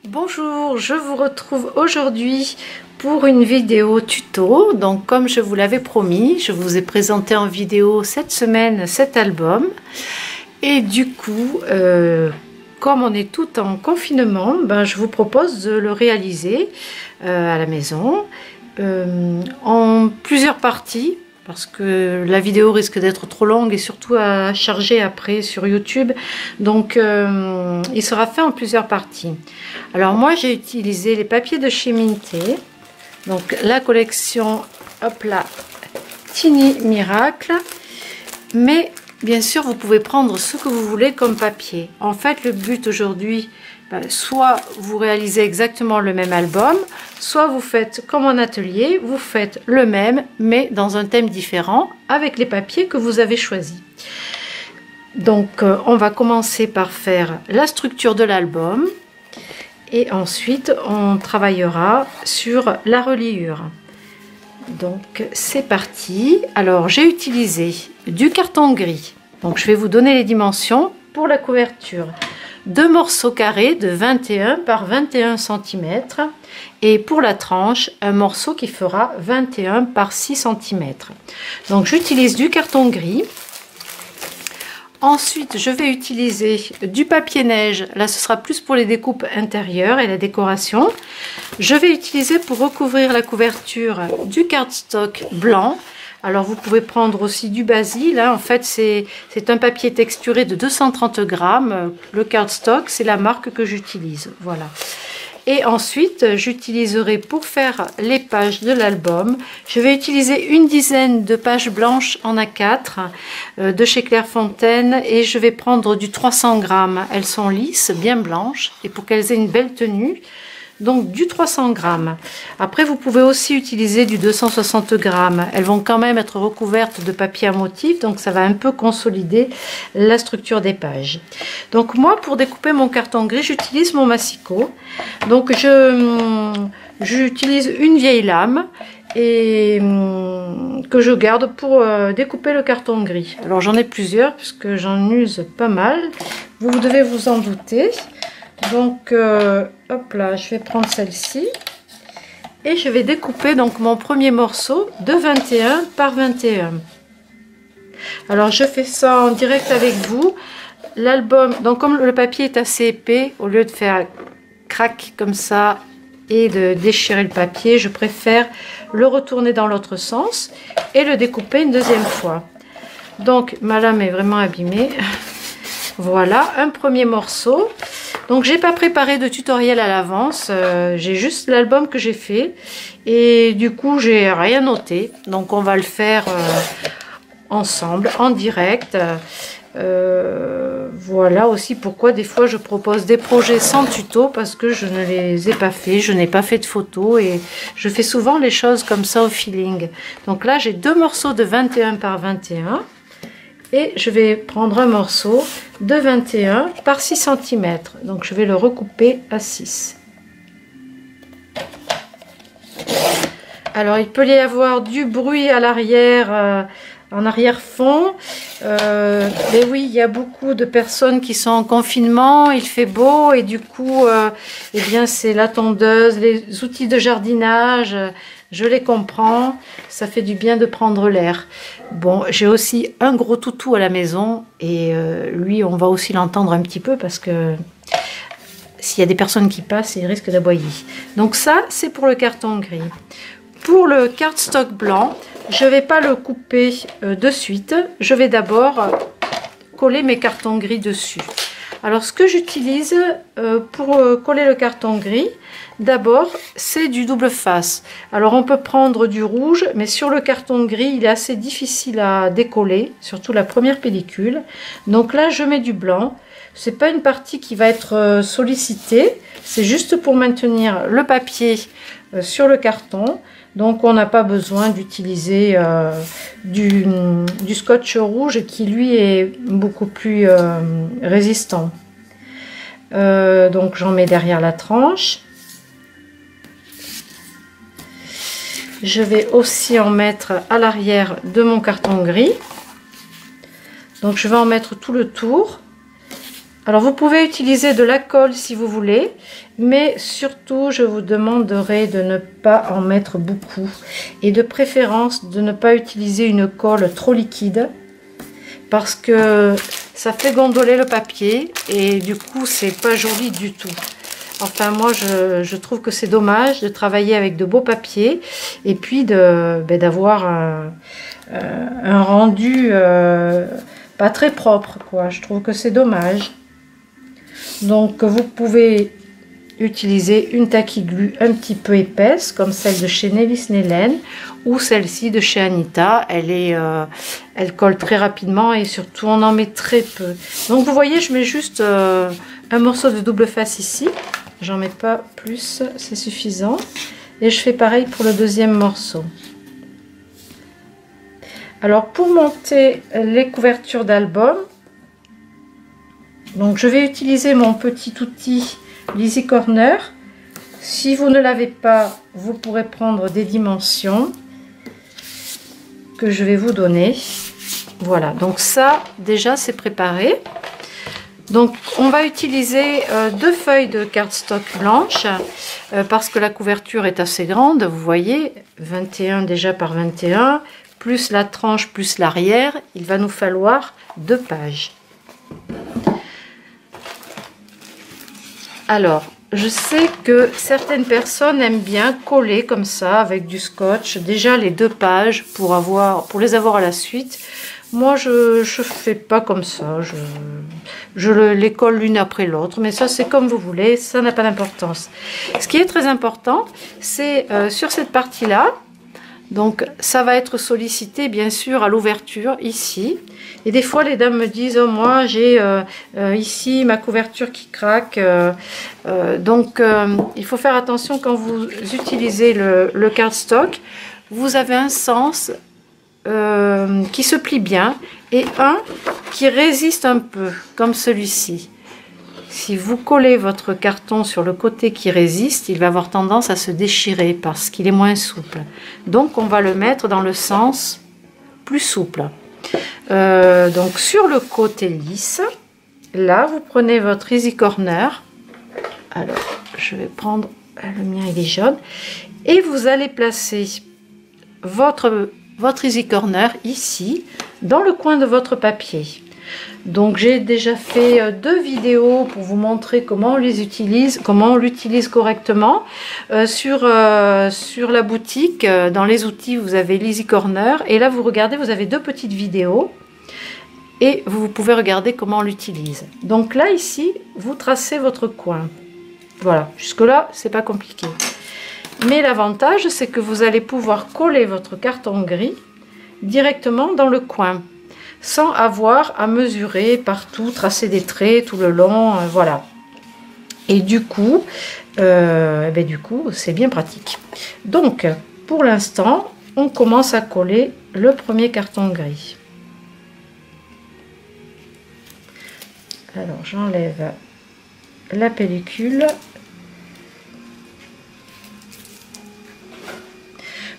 Bonjour, je vous retrouve aujourd'hui pour une vidéo tuto. Donc comme je vous l'avais promis, je vous ai présenté en vidéo cette semaine cet album. Et du coup, comme on est tout en confinement, je vous propose de le réaliser à la maison en plusieurs parties. Parce que la vidéo risque d'être trop longue et surtout à charger après sur YouTube. Donc il sera fait en plusieurs parties. Alors moi j'ai utilisé les papiers de chez Minté. Donc la collection, hop là, Tiny Miracle. Mais bien sûr vous pouvez prendre ce que vous voulez comme papier. En fait le but aujourd'hui, soit vous réalisez exactement le même album, soit vous faites comme en atelier, vous faites le même mais dans un thème différent avec les papiers que vous avez choisis. Donc on va commencer par faire la structure de l'album et ensuite on travaillera sur la reliure. Donc c'est parti. Alors j'ai utilisé du carton gris, donc je vais vous donner les dimensions pour la couverture. 2 morceaux carrés de 21 par 21 cm et pour la tranche un morceau qui fera 21 par 6 cm. Donc j'utilise du carton gris. Ensuite je vais utiliser du papier neige, là ce sera plus pour les découpes intérieures et la décoration. Je vais utiliser pour recouvrir la couverture du cardstock blanc. Alors vous pouvez prendre aussi du basil, hein. En fait c'est un papier texturé de 230 grammes, le cardstock c'est la marque que j'utilise, voilà. Et ensuite j'utiliserai pour faire les pages de l'album, je vais utiliser une dizaine de pages blanches en A4 de chez Clairefontaine et je vais prendre du 300 grammes, elles sont lisses, bien blanches et pour qu'elles aient une belle tenue. Donc du 300 grammes. Après vous pouvez aussi utiliser du 260 grammes. Elles vont quand même être recouvertes de papier à motif, donc ça va un peu consolider la structure des pages. Donc moi pour découper mon carton gris j'utilise mon massicot. Donc j'utilise une vieille lame et que je garde pour découper le carton gris. Alors j'en ai plusieurs puisque j'en use pas mal. Vous devez vous en douter. Donc hop là, je vais prendre celle-ci et je vais découper donc mon premier morceau de 21 par 21. Alors je fais ça en direct avec vous. L'album, donc comme le papier est assez épais, au lieu de faire crac comme ça et de déchirer le papier, je préfère le retourner dans l'autre sens et le découper une deuxième fois. Donc ma lame est vraiment abîmée. Voilà un premier morceau. Donc j'ai pas préparé de tutoriel à l'avance, j'ai juste l'album que j'ai fait et du coup j'ai rien noté. Donc on va le faire ensemble, en direct. Voilà aussi pourquoi des fois je propose des projets sans tuto parce que je ne les ai pas fait, je n'ai pas fait de photos et je fais souvent les choses comme ça au feeling. Donc là j'ai 2 morceaux de 21 par 21. Et je vais prendre un morceau de 21 par 6 cm. Donc je vais le recouper à 6. Alors il peut y avoir du bruit à l'arrière, en arrière-fond. Mais oui, il y a beaucoup de personnes qui sont en confinement, il fait beau et du coup, eh bien c'est la tondeuse, les outils de jardinage. Je les comprends, ça fait du bien de prendre l'air. Bon, j'ai aussi un gros toutou à la maison et lui, on va aussi l'entendre un petit peu parce que s'il y a des personnes qui passent, il risque d'aboyer. Donc ça, c'est pour le carton gris. Pour le cardstock blanc, je ne vais pas le couper de suite. Je vais d'abord coller mes cartons gris dessus. Alors ce que j'utilise pour coller le carton gris, d'abord c'est du double face. Alors on peut prendre du rouge, mais sur le carton gris il est assez difficile à décoller, surtout la première pellicule. Donc là je mets du blanc. C'est pas une partie qui va être sollicitée, c'est juste pour maintenir le papier sur le carton. Donc on n'a pas besoin d'utiliser du scotch rouge qui lui est beaucoup plus résistant. Donc j'en mets derrière la tranche. Je vais aussi en mettre à l'arrière de mon carton gris. Donc je vais en mettre tout le tour. Alors vous pouvez utiliser de la colle si vous voulez, mais surtout je vous demanderai de ne pas en mettre beaucoup et de préférence de ne pas utiliser une colle trop liquide parce que ça fait gondoler le papier et du coup c'est pas joli du tout. Enfin moi je trouve que c'est dommage de travailler avec de beaux papiers et puis d'avoir un rendu pas très propre quoi. Je trouve que c'est dommage. Donc vous pouvez utiliser une tacky glue un petit peu épaisse comme celle de chez Nelly Snellen ou celle-ci de chez Anita. Elle colle très rapidement et surtout on en met très peu. Donc vous voyez je mets juste un morceau de double face ici. J'en mets pas plus, c'est suffisant. Et je fais pareil pour le deuxième morceau. Alors pour monter les couvertures d'album, donc je vais utiliser mon petit outil Lizzy Corner. Si vous ne l'avez pas, vous pourrez prendre des dimensions que je vais vous donner. Voilà, donc ça déjà c'est préparé. Donc on va utiliser 2 feuilles de cardstock blanche parce que la couverture est assez grande, vous voyez, 21 déjà par 21, plus la tranche plus l'arrière, il va nous falloir 2 pages. Alors, je sais que certaines personnes aiment bien coller comme ça avec du scotch, déjà les 2 pages pour les avoir à la suite. Moi, je fais pas comme ça, je les colle l'une après l'autre, mais ça c'est comme vous voulez, ça n'a pas d'importance. Ce qui est très important, c'est sur cette partie-là, donc ça va être sollicité bien sûr à l'ouverture ici. Et des fois les dames me disent oh, moi j'ai ici ma couverture qui craque, donc il faut faire attention quand vous utilisez le cardstock, vous avez un sens qui se plie bien et un qui résiste un peu comme celui-ci. Si vous collez votre carton sur le côté qui résiste, il va avoir tendance à se déchirer parce qu'il est moins souple. Donc on va le mettre dans le sens plus souple. Donc sur le côté lisse, là vous prenez votre Easy Corner. Alors je vais prendre le mien, il est jaune, et vous allez placer votre Easy Corner ici dans le coin de votre papier. Donc j'ai déjà fait 2 vidéos pour vous montrer comment on les utilise, comment on l'utilise correctement. Sur la boutique, dans les outils, vous avez l'Easy Corner et là vous regardez, vous avez 2 petites vidéos et vous pouvez regarder comment on l'utilise. Donc là ici, vous tracez votre coin. Voilà, jusque là c'est pas compliqué. Mais l'avantage c'est que vous allez pouvoir coller votre carton gris directement dans le coin, sans avoir à mesurer partout, tracer des traits tout le long, voilà. Et du coup, c'est bien pratique. Donc, pour l'instant, on commence à coller le premier carton gris. Alors, j'enlève la pellicule.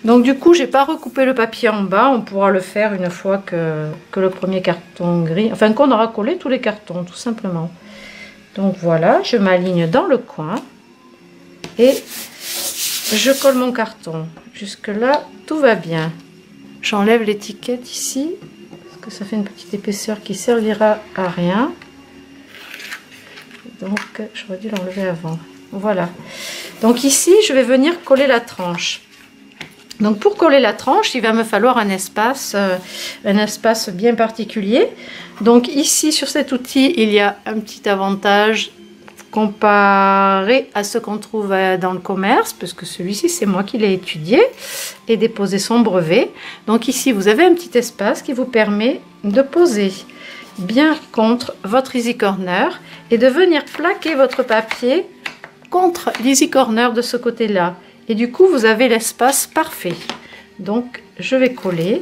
Donc du coup, j'ai pas recoupé le papier en bas, on pourra le faire une fois que le premier carton gris, enfin qu'on aura collé tous les cartons, tout simplement. Donc voilà, je m'aligne dans le coin et je colle mon carton. Jusque là, tout va bien. J'enlève l'étiquette ici, parce que ça fait une petite épaisseur qui servira à rien. Donc j'aurais dû l'enlever avant. Voilà. Donc ici, je vais venir coller la tranche. Donc pour coller la tranche, il va me falloir un espace bien particulier. Donc ici sur cet outil, il y a un petit avantage comparé à ce qu'on trouve dans le commerce, parce que celui-ci c'est moi qui l'ai étudié et déposé son brevet. Donc ici vous avez un petit espace qui vous permet de poser bien contre votre Easy Corner et de venir plaquer votre papier contre l'Easy Corner de ce côté-là. Et du coup, vous avez l'espace parfait. Donc, je vais coller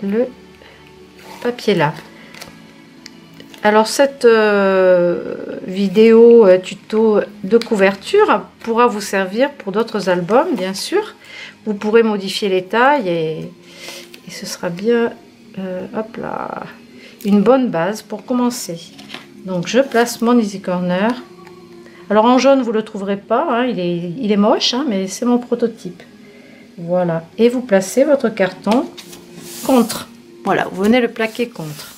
le papier là. Alors, cette vidéo tuto de couverture pourra vous servir pour d'autres albums, bien sûr. Vous pourrez modifier les tailles et ce sera bien, hop là, une bonne base pour commencer. Donc je place mon easy corner. Alors en jaune vous le trouverez pas, hein, il est moche, hein, mais c'est mon prototype. Voilà, et vous placez votre carton contre. Voilà, vous venez le plaquer contre.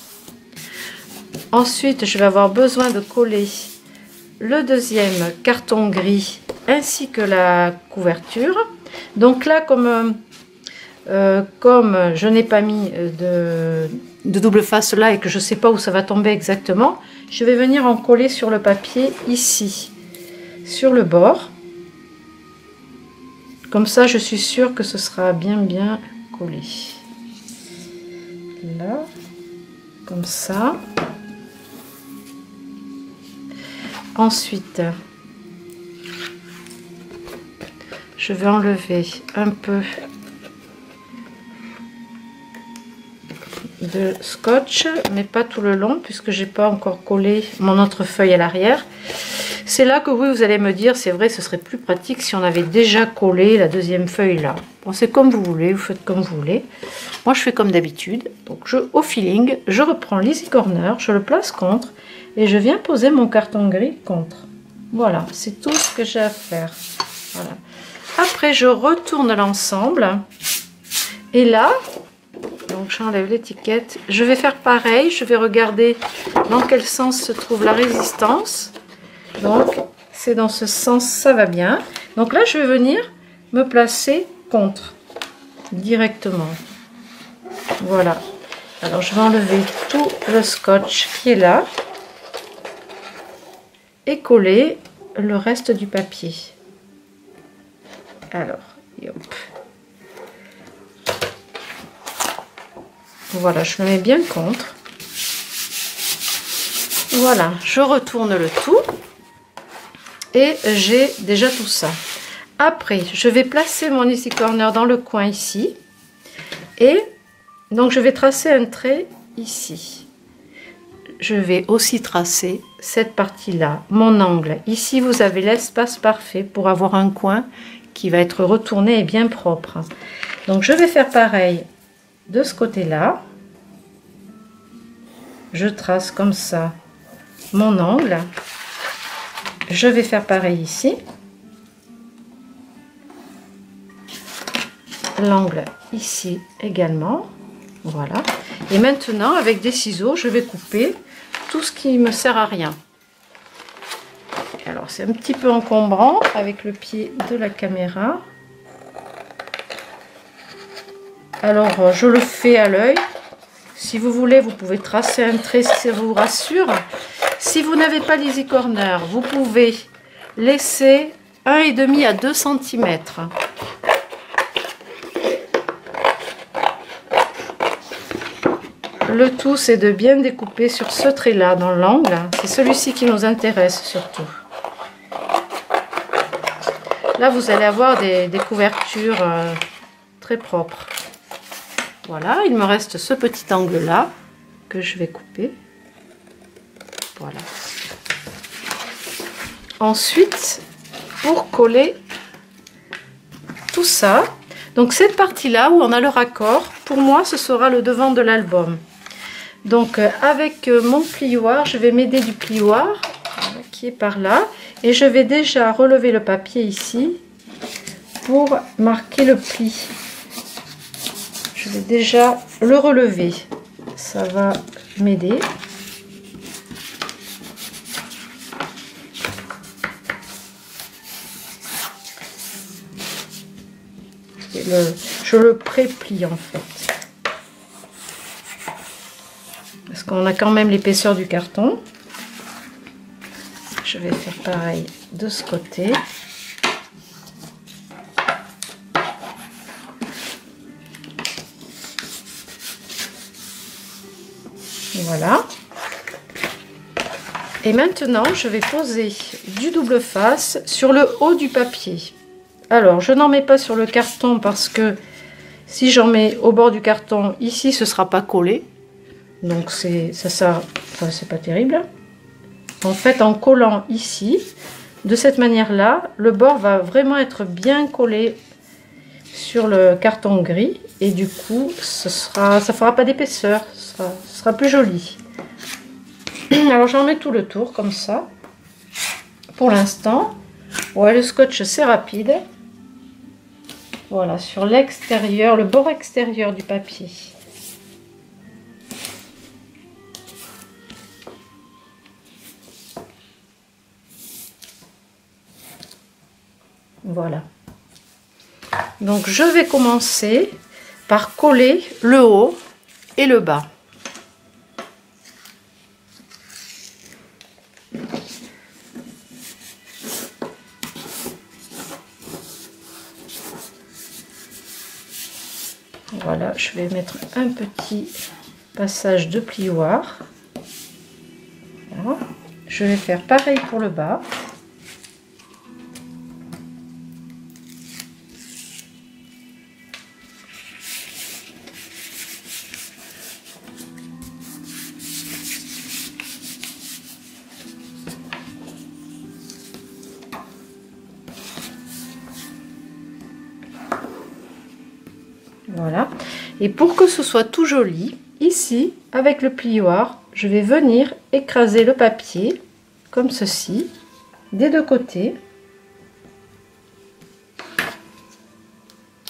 Ensuite je vais avoir besoin de coller le deuxième carton gris ainsi que la couverture. Donc là, comme je n'ai pas mis de double face là et que je ne sais pas où ça va tomber exactement, je vais venir en coller sur le papier ici, sur le bord. Comme ça, je suis sûre que ce sera bien collé. Là, comme ça. Ensuite, je vais enlever un peu de scotch, mais pas tout le long puisque j'ai pas encore collé mon autre feuille à l'arrière. C'est là que oui, vous allez me dire, c'est vrai, ce serait plus pratique si on avait déjà collé la deuxième feuille là. Bon, c'est comme vous voulez, vous faites comme vous voulez. Moi, je fais comme d'habitude. Donc, au feeling, je reprends l'easy corner, je le place contre et je viens poser mon carton gris contre. Voilà, c'est tout ce que j'ai à faire. Voilà. Après, je retourne l'ensemble et là, donc j'enlève l'étiquette. Je vais faire pareil, je vais regarder dans quel sens se trouve la résistance. Donc, c'est dans ce sens, ça va bien. Donc là, je vais venir me placer contre, directement. Voilà. Alors, je vais enlever tout le scotch qui est là et coller le reste du papier. Alors, hop. Voilà, je le mets bien contre. Voilà, je retourne le tout. Et j'ai déjà tout ça. Après, je vais placer mon easy corner dans le coin ici. Et donc, je vais tracer un trait ici. Je vais aussi tracer cette partie-là, mon angle. Ici, vous avez l'espace parfait pour avoir un coin qui va être retourné et bien propre. Donc, je vais faire pareil de ce côté-là. Je trace comme ça mon angle. Je vais faire pareil ici. L'angle ici également. Voilà. Et maintenant, avec des ciseaux, je vais couper tout ce qui me sert à rien. Alors, c'est un petit peu encombrant avec le pied de la caméra. Alors, je le fais à l'œil. Si vous voulez, vous pouvez tracer un trait si ça vous rassure. Si vous n'avez pas l'easy corner, vous pouvez laisser 1,5 à 2 cm. Le tout, c'est de bien découper sur ce trait-là dans l'angle. C'est celui-ci qui nous intéresse surtout. Là, vous allez avoir des couvertures très propres. Voilà, il me reste ce petit angle-là que je vais couper. Voilà. Ensuite, pour coller tout ça, donc cette partie-là où on a le raccord, pour moi, ce sera le devant de l'album. Donc, avec mon plioir, je vais m'aider du plioir qui est par là. Et je vais déjà relever le papier ici pour marquer le pli. Je vais déjà le relever. Ça va m'aider. Je le pré-plie en fait. Parce qu'on a quand même l'épaisseur du carton. Je vais faire pareil de ce côté. Voilà. Et maintenant, je vais poser du double face sur le haut du papier. Alors, je n'en mets pas sur le carton parce que si j'en mets au bord du carton, ici, ce ne sera pas collé. Donc, ça c'est pas terrible. En fait, en collant ici, de cette manière-là, le bord va vraiment être bien collé sur le carton gris. Et du coup, ça fera pas d'épaisseur, ce sera plus joli. Alors j'en mets tout le tour comme ça. Pour l'instant, ouais, le scotch c'est rapide. Voilà, sur l'extérieur, le bord extérieur du papier. Voilà. Donc je vais commencer par coller le haut et le bas. Voilà, je vais mettre un petit passage de plioir. Voilà. Je vais faire pareil pour le bas. Voilà, et pour que ce soit tout joli, ici, avec le plioir, je vais venir écraser le papier, comme ceci, des deux côtés,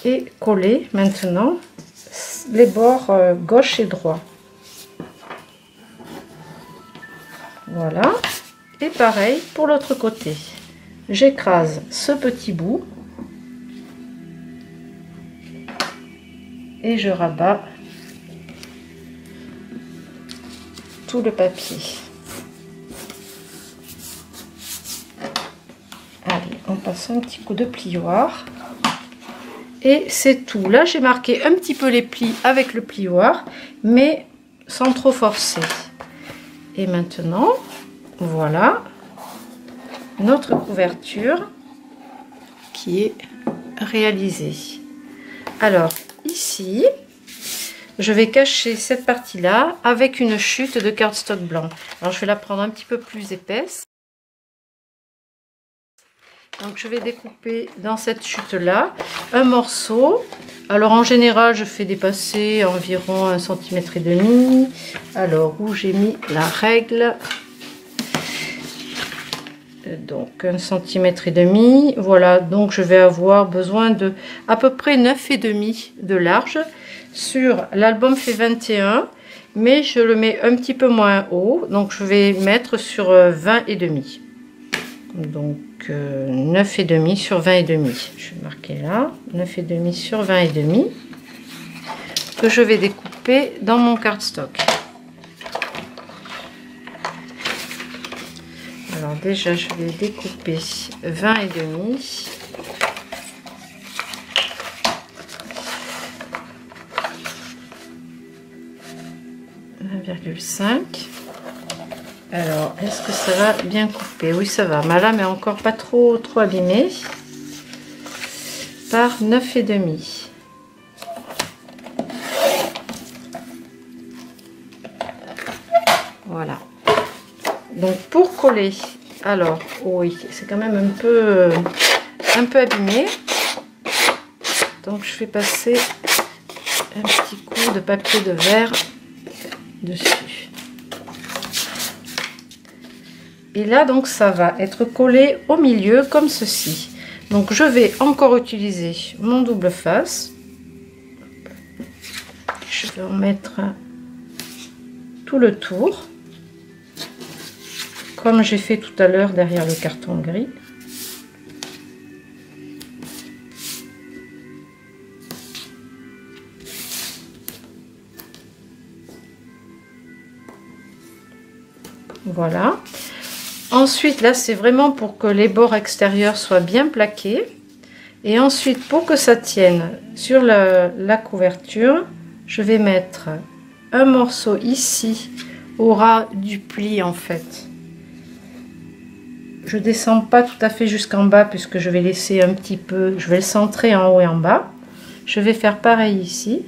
et coller maintenant les bords gauche et droit. Voilà, et pareil pour l'autre côté. J'écrase ce petit bout. Et je rabats tout le papier. Allez, on passe un petit coup de plioir. Et c'est tout. Là, j'ai marqué un petit peu les plis avec le plioir, mais sans trop forcer. Et maintenant, voilà notre couverture qui est réalisée. Alors, ici, je vais cacher cette partie-là avec une chute de cardstock blanc. Alors, je vais la prendre un petit peu plus épaisse. Donc, je vais découper dans cette chute-là un morceau. Alors, en général, je fais dépasser environ 1,5 cm. Alors, où j'ai mis la règle. Donc 1,5 cm. Voilà, donc je vais avoir besoin de à peu près 9,5 de large. Sur l'album fait 21, mais je le mets un petit peu moins haut, donc je vais mettre sur 20,5. Donc 9,5 sur 20,5. Je vais marquer là 9,5 sur 20,5 que je vais découper dans mon cardstock. Alors déjà, je vais découper 20,5. Alors, est-ce que ça va bien couper? Oui, ça va. Ma lame est encore pas trop abîmée. Par 9,5. Voilà. Donc pour coller, alors oui, c'est quand même un peu abîmé. Donc je vais passer un petit coup de papier de verre dessus. Et là donc ça va être collé au milieu comme ceci. Donc je vais encore utiliser mon double face. Je vais en mettre tout le tour. Comme j'ai fait tout à l'heure derrière le carton gris. Voilà. Ensuite, là, c'est vraiment pour que les bords extérieurs soient bien plaqués. Et ensuite, pour que ça tienne sur la couverture, je vais mettre un morceau ici au ras du pli en fait. Je descends pas tout à fait jusqu'en bas puisque je vais laisser un petit peu, je vais le centrer en haut et en bas. Je vais faire pareil ici.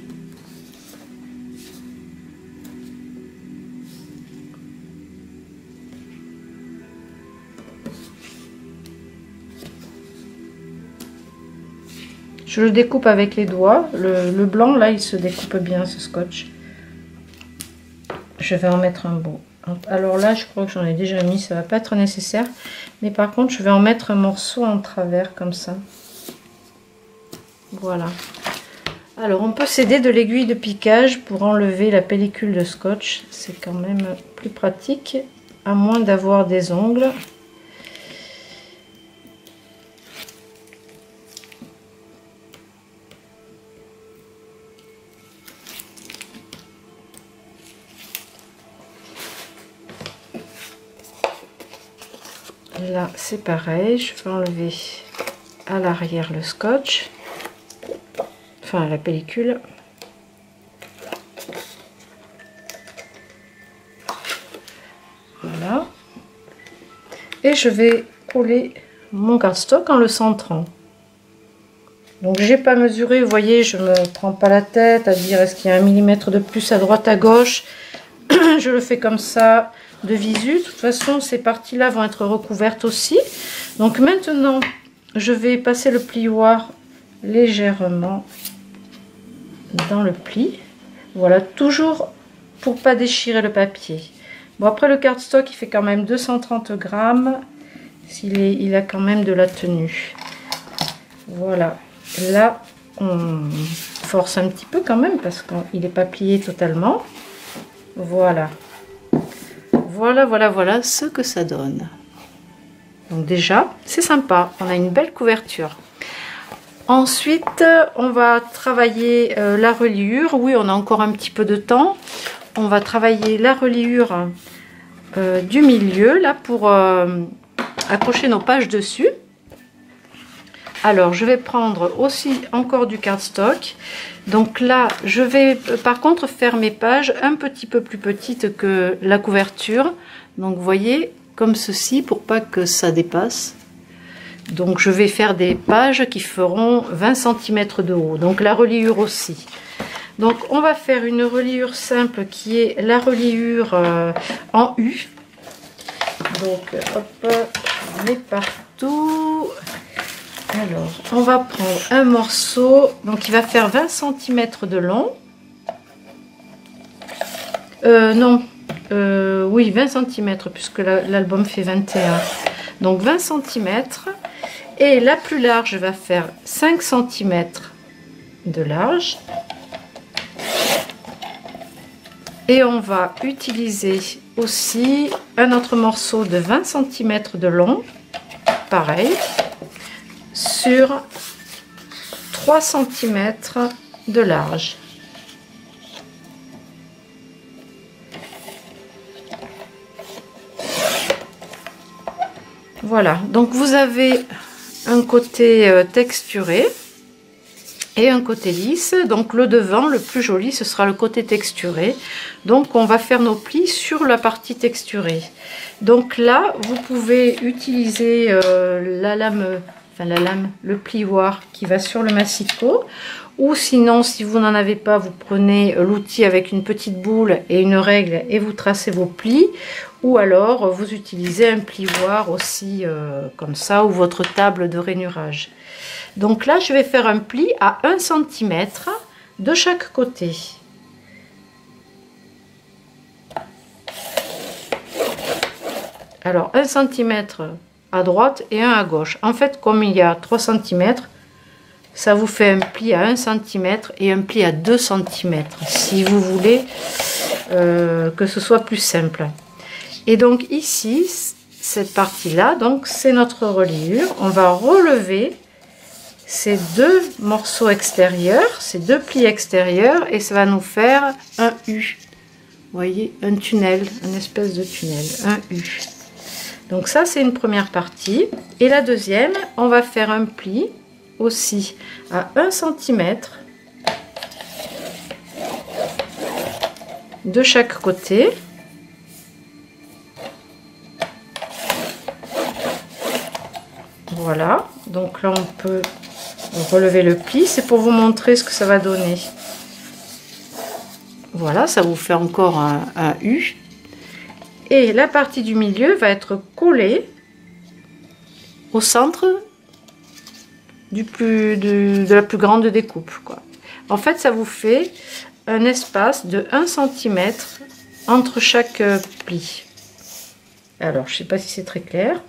Je le découpe avec les doigts. Le blanc là, il se découpe bien ce scotch. Je vais en mettre un beau Alors là, je crois que j'en ai déjà mis, ça va pas être nécessaire. Mais par contre, je vais en mettre un morceau en travers, comme ça. Voilà. Alors, on peut s'aider de l'aiguille de piquage pour enlever la pellicule de scotch. C'est quand même plus pratique, à moins d'avoir des ongles. Là, c'est pareil. Je vais enlever à l'arrière le scotch. Enfin, la pellicule. Voilà. Et je vais coller mon cardstock en le centrant. Donc j'ai pas mesuré, vous voyez, je me prends pas la tête à dire est-ce qu'il y a 1 millimètre de plus à droite à gauche. Je le fais comme ça de visu. De toute façon, ces parties là vont être recouvertes aussi. Donc maintenant je vais passer le plioir légèrement dans le pli. Voilà, toujours pour pas déchirer le papier. Bon, après le cardstock il fait quand même 230 grammes. Il a quand même de la tenue. Voilà, là on force un petit peu quand même parce qu'il n'est pas plié totalement. Voilà. Voilà ce que ça donne. Donc déjà c'est sympa, on a une belle couverture. Ensuite on va travailler la reliure. Oui, on a encore un petit peu de temps. On va travailler la reliure du milieu là pour accrocher nos pages dessus. Alors je vais prendre aussi encore du cardstock. Donc là je vais par contre faire mes pages un petit peu plus petites que la couverture. Donc vous voyez, comme ceci, pour pas que ça dépasse. Donc je vais faire des pages qui feront 20 cm de haut. Donc la reliure aussi. Donc on va faire une reliure simple qui est la reliure en U. Donc hop, on est partout. Alors on va prendre un morceau, donc il va faire 20 cm de long. Oui, 20 cm puisque l'album fait 21. Donc 20 cm. Et la plus large va faire 5 cm de large. Et on va utiliser aussi un autre morceau de 20 cm de long, pareil, sur 3 cm de large. Voilà, donc vous avez un côté texturé et un côté lisse. Donc le devant, le plus joli, ce sera le côté texturé. Donc on va faire nos plis sur la partie texturée. Donc là vous pouvez utiliser la lame, le plioir qui va sur le massicot, ou sinon si vous n'en avez pas, vous prenez l'outil avec une petite boule et une règle et vous tracez vos plis, ou alors vous utilisez un plioir aussi comme ça, ou votre table de rainurage. Donc là je vais faire un pli à 1 cm de chaque côté. Alors 1 cm à droite et 1 à gauche. En fait, comme il y a 3 cm, ça vous fait un pli à 1 cm et un pli à 2 cm si vous voulez que ce soit plus simple. Et donc ici, cette partie là, donc c'est notre reliure. On va relever ces deux morceaux extérieurs, ces deux plis extérieurs, et ça va nous faire un U. Vous voyez, un tunnel, une espèce de tunnel, un U. Donc ça c'est une première partie. Et la deuxième, on va faire un pli aussi à 1 cm de chaque côté. Voilà, donc là on peut relever le pli, c'est pour vous montrer ce que ça va donner. Voilà, ça vous fait encore un U. Et la partie du milieu va être collée au centre de la plus grande découpe, quoi. En fait, ça vous fait un espace de 1 cm entre chaque pli. Alors, je ne sais pas si c'est très clair.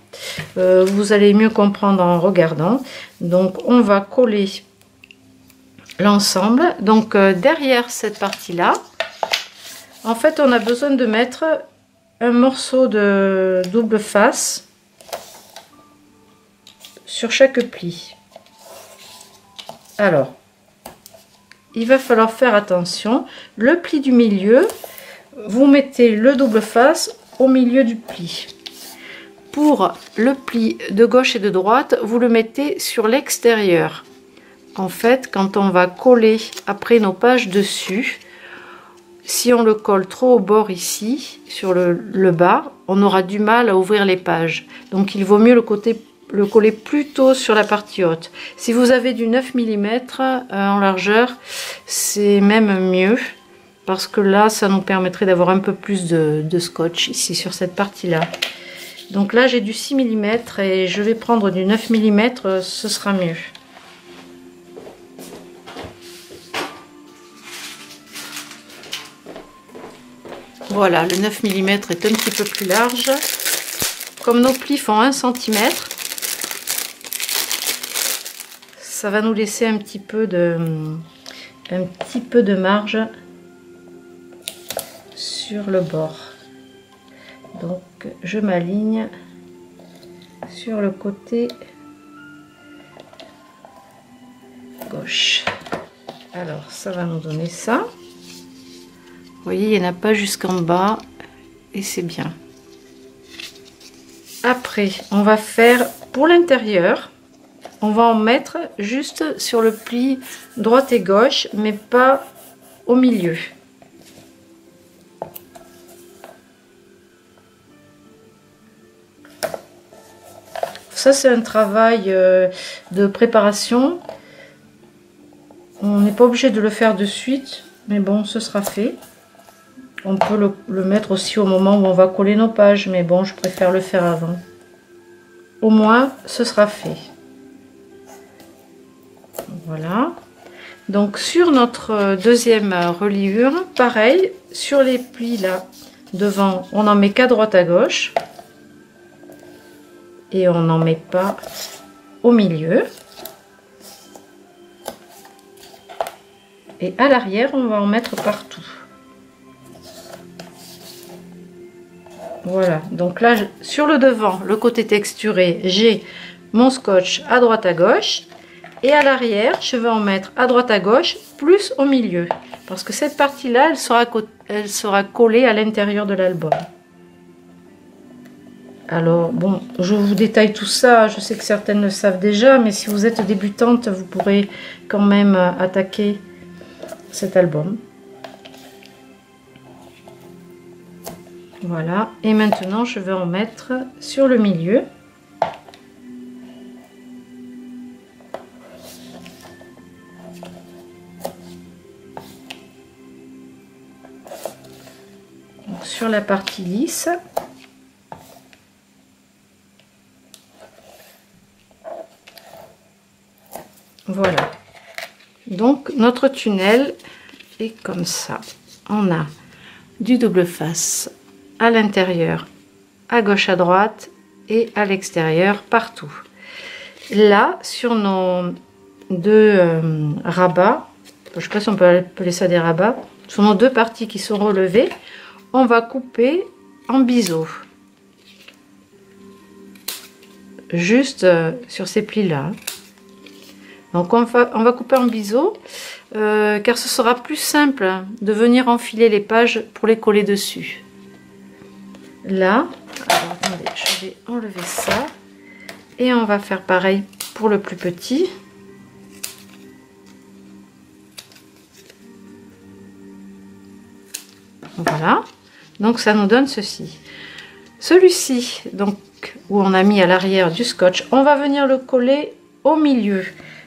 Vous allez mieux comprendre en regardant. Donc, on va coller l'ensemble. Donc, derrière cette partie-là, en fait, on a besoin de mettre un morceau de double face sur chaque pli. Alors, il va falloir faire attention. Le pli du milieu, vous mettez le double face au milieu du pli. Pour le pli de gauche et de droite, vous le mettez sur l'extérieur. En fait, quand on va coller après nos pages dessus, si on le colle trop au bord ici, sur le bas, on aura du mal à ouvrir les pages. Donc il vaut mieux le coller plutôt sur la partie haute. Si vous avez du 9 mm en largeur, c'est même mieux. Parce que là, ça nous permettrait d'avoir un peu plus de scotch ici sur cette partie-là. Donc là, j'ai du 6 mm et je vais prendre du 9 mm, ce sera mieux. Voilà, le 9 mm est un petit peu plus large. Comme nos plis font 1 cm, ça va nous laisser un petit peu de marge sur le bord. Donc je m'aligne sur le côté gauche. Alors ça va nous donner ça. Vous voyez, il n'y en a pas jusqu'en bas et c'est bien. Après, on va faire pour l'intérieur, on va en mettre juste sur le pli droite et gauche, mais pas au milieu. Ça, c'est un travail de préparation. On n'est pas obligé de le faire de suite, mais bon, ce sera fait. On peut le mettre aussi au moment où on va coller nos pages, mais bon, je préfère le faire avant. Au moins, ce sera fait. Voilà. Donc, sur notre deuxième reliure, pareil, sur les plis là, devant, on en met qu'à droite à gauche. Et on n'en met pas au milieu. Et à l'arrière, on va en mettre partout. Voilà, donc là, sur le devant, le côté texturé, j'ai mon scotch à droite à gauche. Et à l'arrière, je vais en mettre à droite à gauche, plus au milieu. Parce que cette partie-là, elle sera collée à l'intérieur de l'album. Alors, bon, je vous détaille tout ça, je sais que certaines le savent déjà, mais si vous êtes débutante, vous pourrez quand même attaquer cet album. Voilà, et maintenant je vais en mettre sur le milieu. Donc, sur la partie lisse. Voilà, donc notre tunnel est comme ça. On a du double face à l'intérieur, à gauche, à droite et à l'extérieur, partout. Là, sur nos deux rabats, je ne sais pas si on peut appeler ça des rabats, sur nos deux parties qui sont relevées, on va couper en biseau. Juste sur ces plis-là. Donc on va couper en biseau car ce sera plus simple de venir enfiler les pages pour les coller dessus. Là, alors attendez, je vais enlever ça et on va faire pareil pour le plus petit. Voilà, donc ça nous donne ceci. Celui-ci, donc où on a mis à l'arrière du scotch, on va venir le coller au milieu.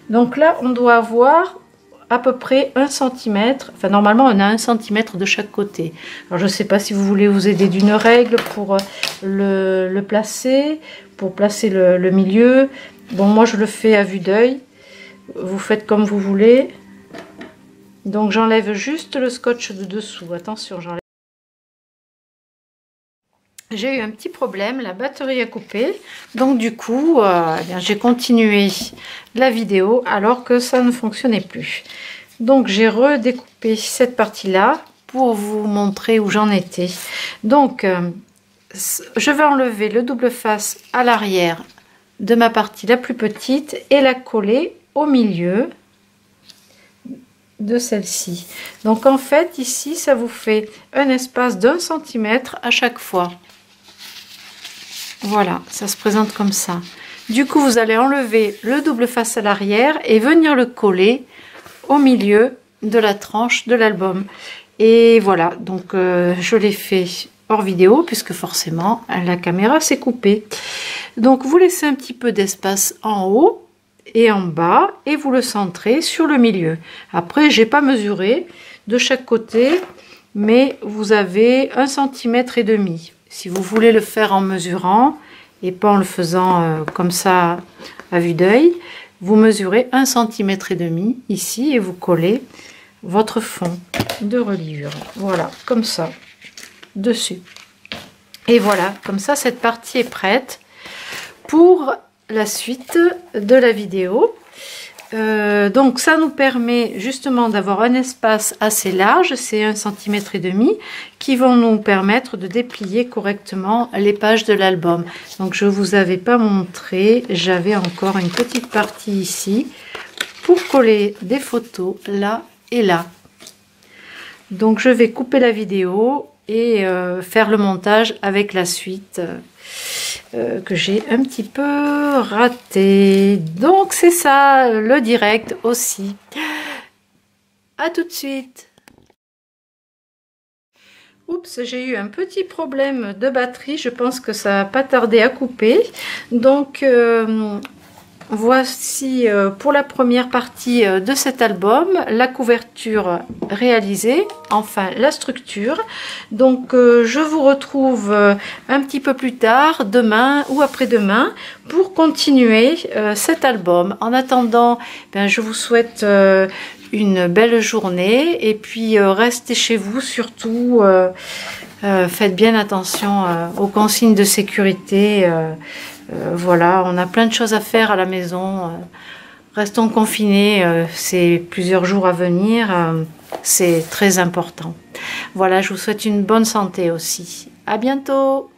Donc là, on doit avoir à peu près 1 cm. Enfin, normalement, on a 1 cm de chaque côté. Alors, je ne sais pas si vous voulez vous aider d'une règle pour le placer, pour placer le milieu. Bon, moi, je le fais à vue d'œil. Vous faites comme vous voulez. Donc, j'enlève juste le scotch de dessous. Attention, j'enlève. j'ai eu un petit problème, la batterie a coupé, donc du coup j'ai continué la vidéo alors que ça ne fonctionnait plus. Donc j'ai redécoupé cette partie là pour vous montrer où j'en étais. Donc je vais enlever le double face à l'arrière de ma partie la plus petite et la coller au milieu de celle-ci. Donc en fait ici ça vous fait un espace d'1 cm à chaque fois. Voilà, ça se présente comme ça. Du coup, vous allez enlever le double face à l'arrière et venir le coller au milieu de la tranche de l'album. Et voilà, donc je l'ai fait hors vidéo puisque forcément la caméra s'est coupée. Donc vous laissez un petit peu d'espace en haut et en bas et vous le centrez sur le milieu. Après, j'ai pas mesuré de chaque côté, mais vous avez 1,5 cm. Si vous voulez le faire en mesurant et pas en le faisant comme ça à vue d'œil, vous mesurez 1,5 cm ici et vous collez votre fond de reliure. Voilà, comme ça, dessus. Et voilà, comme ça, cette partie est prête pour la suite de la vidéo. Donc ça nous permet justement d'avoir un espace assez large, c'est 1,5 cm, qui vont nous permettre de déplier correctement les pages de l'album. Donc je vous avais pas montré, j'avais encore une petite partie ici pour coller des photos là et là. Donc je vais couper la vidéo et faire le montage avec la suite que j'ai un petit peu raté. Donc c'est ça le direct aussi. À tout de suite. Oups, j'ai eu un petit problème de batterie, je pense que ça n'a pas tardé à couper. Donc voici pour la première partie de cet album, la couverture réalisée, enfin la structure. Donc je vous retrouve un petit peu plus tard, demain ou après-demain, pour continuer cet album. En attendant, je vous souhaite une belle journée et puis restez chez vous surtout. Faites bien attention aux consignes de sécurité. Voilà, on a plein de choses à faire à la maison. Restons confinés ces plusieurs jours à venir. C'est très important. Voilà, je vous souhaite une bonne santé aussi. À bientôt!